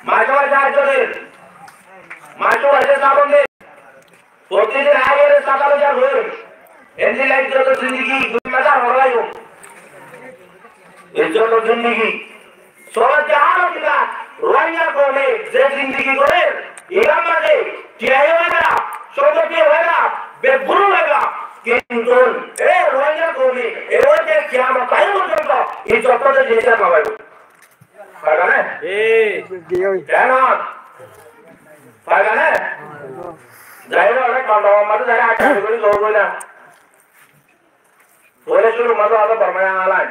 মাসে মাসে আটজনের মাসে মাসে শ্রাবণে প্রতিদিন আগের সকালে যা হয়ে এমনি লাইফ যত জিন্দগি দুনিয়াদার হরাই হোক এর জন্য জিন্দগি সবাই জানো কিনা রোহিঙ্গা কোনে যে জিন্দগি করে এরাম মাঝে টিআই হয়েগা সৌমতি হয়েগা বেগুরু হয়েগা কিন্তু এ রোহিঙ্গা কোনে এর যে কিয়ামত তাই পর্যন্ত এই যত জিনিসটা পাবাই পারবা না কেন পারবা না যাই না অনেক কন্ডম মাঝে যাই আটটা করে লোক না বলে শুরু মাঝে আদা বর্মায় আলাই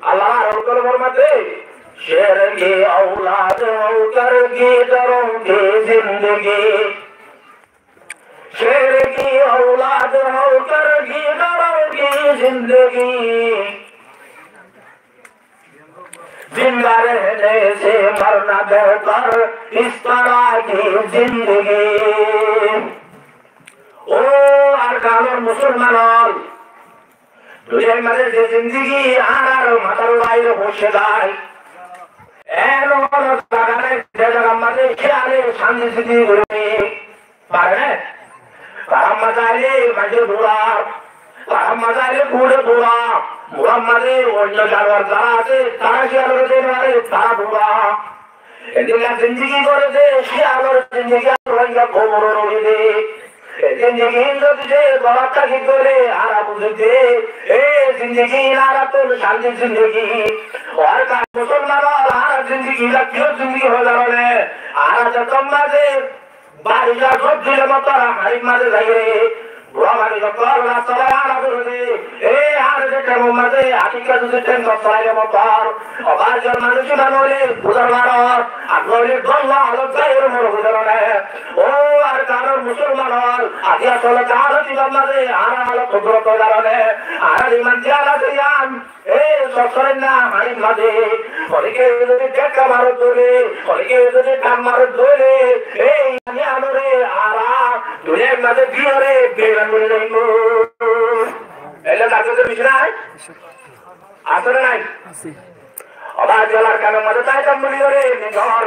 अल्लाह रब्बुल फरमाते शेर की औलाद होकर की डरोगे जिंदगी शेर की औलाद होकर की डरोगे जिंदगी जिंदा रहने से मरना बेहतर इस तरह की जिंदगी ओ अरकानुल मुसलमान तुझे मरे से जिंदगी आर मातार বাইরে বসে যায় এর ওর বাগানে জগা মধ্যে খেয়ালে শান্তি স্থিতি করে পারে তারা মাজারে মাঝে দোরা তারা মাজারে ঘুরে দোরা মুহাম্মাদে অন্য জানোয়ার যারা আছে তারা শিয়ালের দেওয়ারে তারা দোরা এদিকে জিন্দগি করেছে শিয়ালের জিন্দগি রোহিঙ্গা খবর রইলে जिंदगी तुझे बहुत की करे आरा बुझे ए जिंदगी नारा तो शांति जिंदगी और का मुसलमान आरा जिंदगी का क्यों जिंदगी हो जा रहा है आरा जब मजे बारिश का सब जिले में तो हमारी मजे जाए बुरा मारी जब कर रास्ता आरा बुझे ए आरा जब कम मजे आती का तुझे टेंशन सारे में पार और बार जब मजे सुना नोले बुझर मारो अगले गल्ला अलग जाए मोर बुझर है ओ আর কারণ মুসলমান হল আজ আসলে কার জীবনে আর কুদরত কারণে আর ইমান জানা দিয়ান এই সসরের না হানি মাঝে অনেকে যদি দেখা মারো ধরে অনেকে যদি কাম মারো ধরে এই আমি আনরে আরা দুনিয়ার মাঝে বিয়ারে বেরান বলে যাইবো এলে কাছে বিছনাই আসলে নাই আবার জলার কারণ মাঝে তাইতাম বলি রে নিজর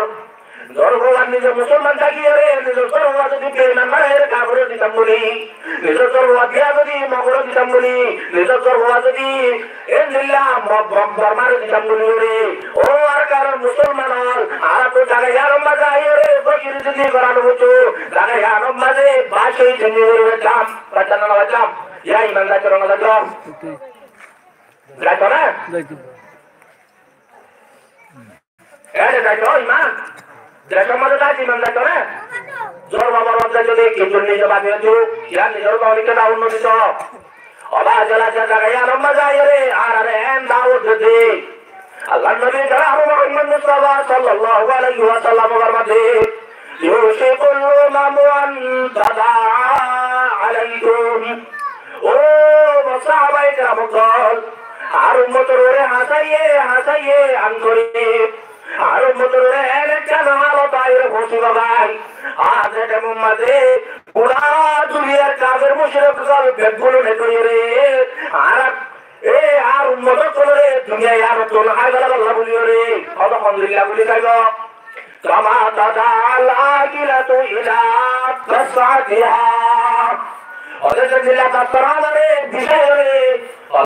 জরবান নিজ মুসলমান থাকিয়ে রে নিজ সরওয়া যদি বেমান মায়ের কাবরে দিতাম বলি নিজ সরওয়া দিয়া যদি মগর দিতাম বলি নিজ সরওয়া যদি এলিল্লাহ বর্মার দিতাম বলি রে ও আর কারণ মুসলমান আর তো জায়গা ইয়ার মাঝে আই রে বকির যদি করানো হতো জায়গা ইয়ার মাঝে বাসে জিনি রে জাম বাচ্চানা না জাম ইয়া ইমান দা করোনা দা জাম যাইতো না যাইতো এরে যাইতো ইমান Dereka mada tadi mandat na jor baba rabda jodi kinjuni jawab itu ya nijor kau nikah tahun nanti so oba jala jaga ya ramma jayere arare en daud jodi Allah Nabi kalam Muhammad Mustafa sallallahu alaihi wasallam bermati yushikul mamuan tada alaikum oh sahabai karamukol harum motorore hasaye angkori আর মতরে একটা নালো বাইরে বসে বাবাই আজ এটা মুম্মাদে পুরা দুনিয়ার কাফের মুশরিক কল বেগুলো নেকই রে আর এ আর উম্মত করে দুনিয়া আর তো আল্লাহ আল্লাহ বলি রে আলহামদুলিল্লাহ বলি যাইবো কামা তাদাল আকিলাতু ইলা তাসাদিহা ওদের জিল্লা তাসরানা রে